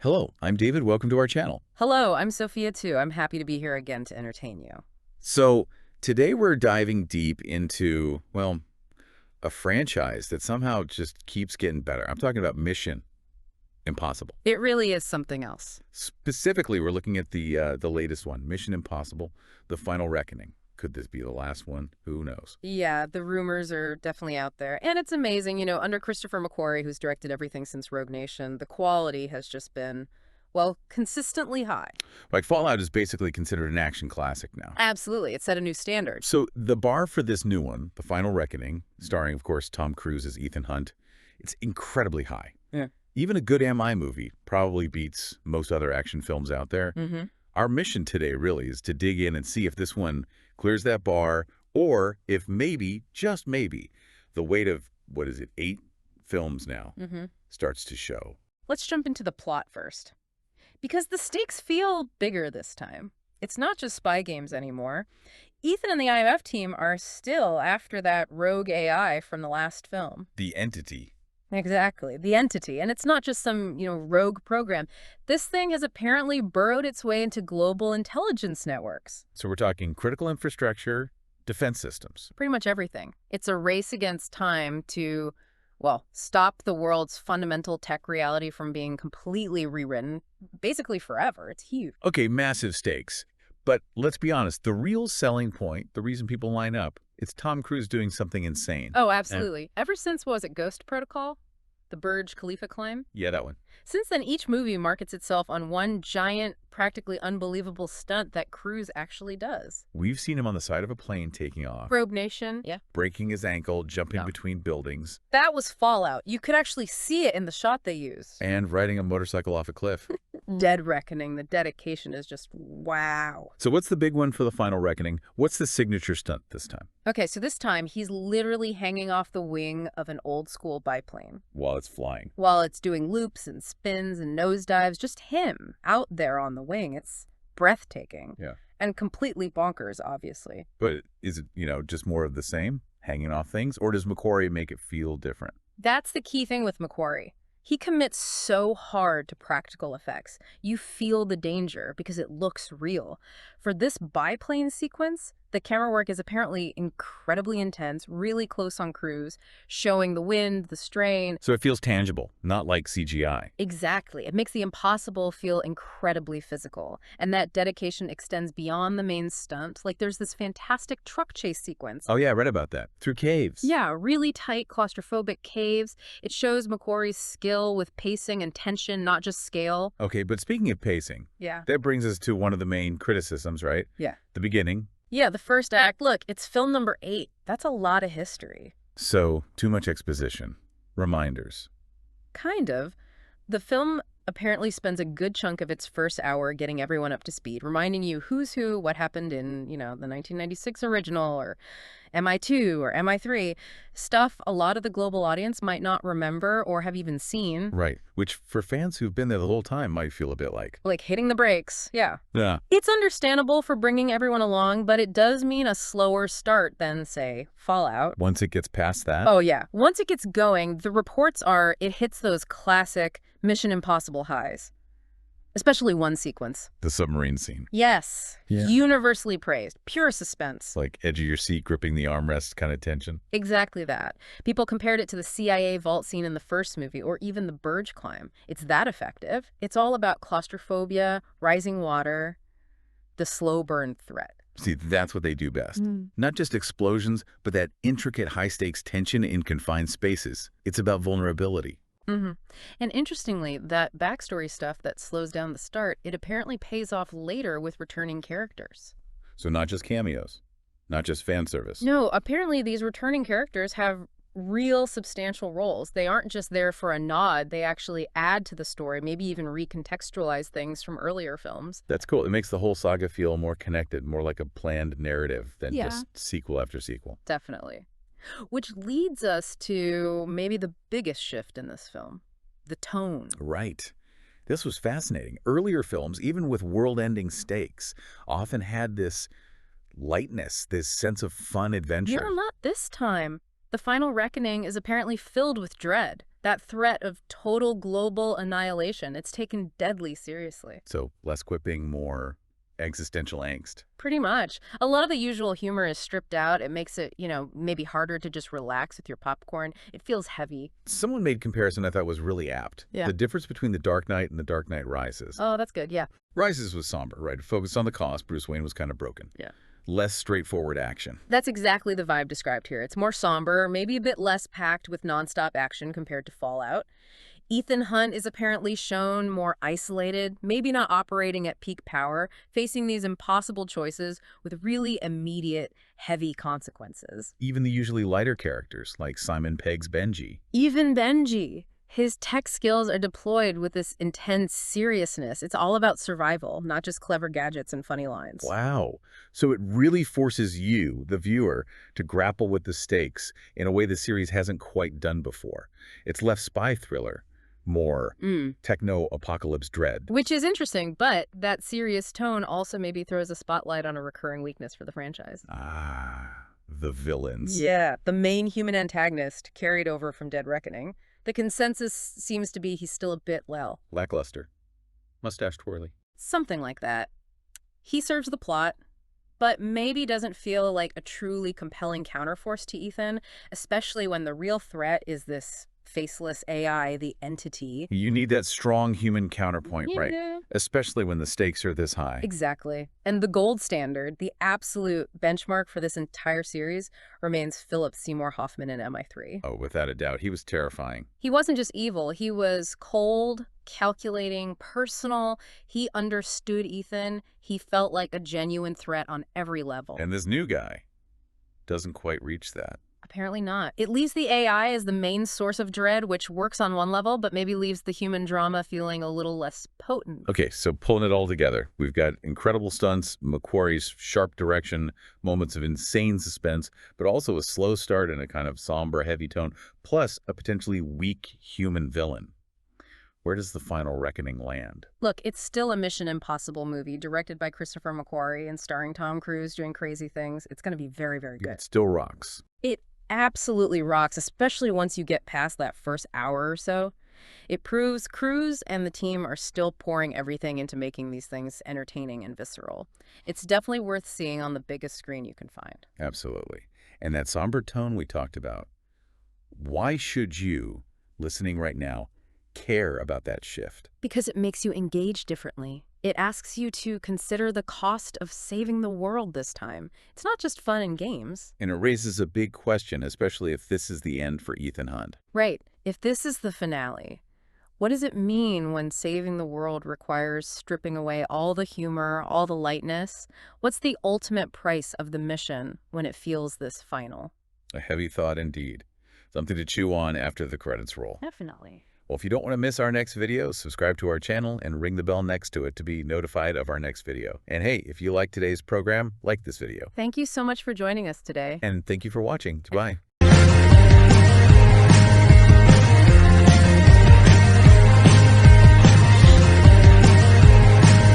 Hello, I'm David. Welcome to our channel. Hello, I'm Sophia too. I'm happy to be here again to entertain you. So today we're diving deep into, well, a franchise that somehow just keeps getting better. I'm talking about Mission Impossible. It really is something else. Specifically, we're looking at the latest one, Mission Impossible: The Final Reckoning. Could this be the last one? Who knows? Yeah, the rumors are definitely out there. And it's amazing, under Christopher McQuarrie, who's directed everything since Rogue Nation, the quality has just been, well, consistently high. Like Fallout is basically considered an action classic now. Absolutely. It set a new standard. So the bar for this new one, The Final Reckoning, starring, of course, Tom Cruise as Ethan Hunt, it's incredibly high. Yeah. Even a good MI movie probably beats most other action films out there. Mm-hmm. Our mission today really is to dig in and see if this one clears that bar, or if maybe, just maybe, the weight of, 8 films now starts to show. Let's jump into the plot first. Because the stakes feel bigger this time. It's not just spy games anymore. Ethan and the IMF team are still after that rogue AI from the last film. The Entity. Exactly. The Entity. And it's not just some, rogue program. This thing has apparently burrowed its way into global intelligence networks. So we're talking critical infrastructure, defense systems. Pretty much everything. It's a race against time to, well, stop the world's fundamental tech reality from being completely rewritten, basically forever. It's huge. Okay, massive stakes. But let's be honest, the real selling point, the reason people line up, it's Tom Cruise doing something insane. Oh, absolutely. Ever since, what was it, Ghost Protocol? The Burj Khalifa climb? Yeah, that one. Since then, each movie markets itself on one giant, practically unbelievable stunt that Cruise actually does. We've seen him on the side of a plane taking off. Rogue Nation. Yeah. Breaking his ankle, jumping between buildings. That was Fallout. You could actually see it in the shot they used. And riding a motorcycle off a cliff. Dead Reckoning. The dedication is just wow. So what's the big one for The Final Reckoning? What's the signature stunt this time? Okay, so this time he's literally hanging off the wing of an old school biplane. While it's flying. While it's doing loops and spins and nosedives, just him out there on the wing. It's breathtaking. Yeah. And completely bonkers, obviously. But is it, just more of the same, hanging off things? Or does McQuarrie make it feel different? That's the key thing with McQuarrie. He commits so hard to practical effects. You feel the danger because it looks real. For this biplane sequence, the camera work is apparently incredibly intense, really close on Cruise, showing the wind, the strain. So it feels tangible, not like CGI. Exactly. It makes the impossible feel incredibly physical. And that dedication extends beyond the main stunt. Like there's this fantastic truck chase sequence. Oh yeah, I read about that. Through caves. Yeah, really tight, claustrophobic caves. It shows McQuarrie's skill with pacing and tension, not just scale. Okay, but speaking of pacing, that brings us to one of the main criticisms, right? Yeah. The beginning. Yeah, the first act. Look, it's film number 8. That's a lot of history. So, too much exposition. Reminders. Kind of. The film apparently spends a good chunk of its first hour getting everyone up to speed, reminding you who's who, what happened in, the 1996 original, or MI2 or MI3, stuff a lot of the global audience might not remember or have even seen. Right, which for fans who've been there the whole time might feel a bit like hitting the brakes, yeah. Yeah. It's understandable for bringing everyone along, but it does mean a slower start than, say, Fallout. Once it gets past that? Oh, yeah. Once it gets going, the reports are it hits those classic Mission Impossible highs. Especially one sequence. The submarine scene. Yes. Yeah. Universally praised. Pure suspense. Like edge of your seat, gripping the armrest kind of tension. Exactly that. People compared it to the CIA vault scene in the first movie, or even the Burj climb. It's that effective. It's all about claustrophobia, rising water, the slow burn threat. See, that's what they do best. Not just explosions, but that intricate high-stakes tension in confined spaces. It's about vulnerability. And interestingly, that backstory stuff that slows down the start, it apparently pays off later with returning characters. So not just cameos, not just fan service. No, apparently these returning characters have real substantial roles. They aren't just there for a nod. They actually add to the story, maybe even recontextualize things from earlier films. That's cool. It makes the whole saga feel more connected, more like a planned narrative than just sequel after sequel. Definitely. Which leads us to maybe the biggest shift in this film, the tone. Right. This was fascinating. Earlier films, even with world-ending stakes, often had this lightness, this sense of fun adventure. Yeah, not this time. The Final Reckoning is apparently filled with dread. That threat of total global annihilation, it's taken deadly seriously. So less quipping, more existential angst. Pretty much. A lot of the usual humor is stripped out. It makes it, maybe harder to just relax with your popcorn. It feels heavy. Someone made comparison I thought was really apt. Yeah. The difference between The Dark Knight and The Dark Knight Rises. Oh, that's good, yeah. Rises was somber, right? It focused on the cost. Bruce Wayne was kind of broken. Yeah. Less straightforward action. That's exactly the vibe described here. It's more somber, maybe a bit less packed with nonstop action compared to Fallout. Ethan Hunt is apparently shown more isolated, maybe not operating at peak power, facing these impossible choices with really immediate, heavy consequences. Even the usually lighter characters, like Simon Pegg's Benji. Even Benji. His tech skills are deployed with this intense seriousness. It's all about survival, not just clever gadgets and funny lines. Wow. So it really forces you, the viewer, to grapple with the stakes in a way the series hasn't quite done before. It's less spy thriller, more techno-apocalypse dread. Which is interesting, but that serious tone also maybe throws a spotlight on a recurring weakness for the franchise. Ah, the villains. Yeah, the main human antagonist carried over from Dead Reckoning. The consensus seems to be he's still a bit, Lackluster. Mustache twirly. something like that. He serves the plot, but maybe doesn't feel like a truly compelling counterforce to Ethan, especially when the real threat is this faceless AI, the entity. You need that strong human counterpoint, right? Yeah. Especially when the stakes are this high. Exactly. And the gold standard, the absolute benchmark for this entire series, remains Philip Seymour Hoffman in MI3. Oh, without a doubt. He was terrifying. He wasn't just evil. He was cold, calculating, personal. He understood Ethan. He felt like a genuine threat on every level. And this new guy doesn't quite reach that. Apparently not. It leaves the AI as the main source of dread, which works on one level, but maybe leaves the human drama feeling a little less potent. Okay, so pulling it all together, we've got incredible stunts, McQuarrie's sharp direction, moments of insane suspense, but also a slow start and a kind of somber, heavy tone, plus a potentially weak human villain. Where does the final reckoning land? Look, it's still a Mission Impossible movie directed by Christopher McQuarrie and starring Tom Cruise doing crazy things. It's going to be very, very good. It still rocks. It absolutely rocks, especially once you get past that first hour or so. It proves Cruise and the team are still pouring everything into making these things entertaining and visceral. It's definitely worth seeing on the biggest screen you can find. Absolutely. And that somber tone we talked about, why should you, listening right now, care about that shift? Because it makes you engage differently. It asks you to consider the cost of saving the world this time. It's not just fun and games. And it raises a big question, especially if this is the end for Ethan Hunt. Right. If this is the finale, what does it mean when saving the world requires stripping away all the humor, all the lightness? What's the ultimate price of the mission when it feels this final? A heavy thought indeed. Something to chew on after the credits roll. Definitely. Well, if you don't want to miss our next video, subscribe to our channel and ring the bell next to it to be notified of our next video. And hey, if you like today's program, like this video. Thank you so much for joining us today. And thank you for watching. Goodbye.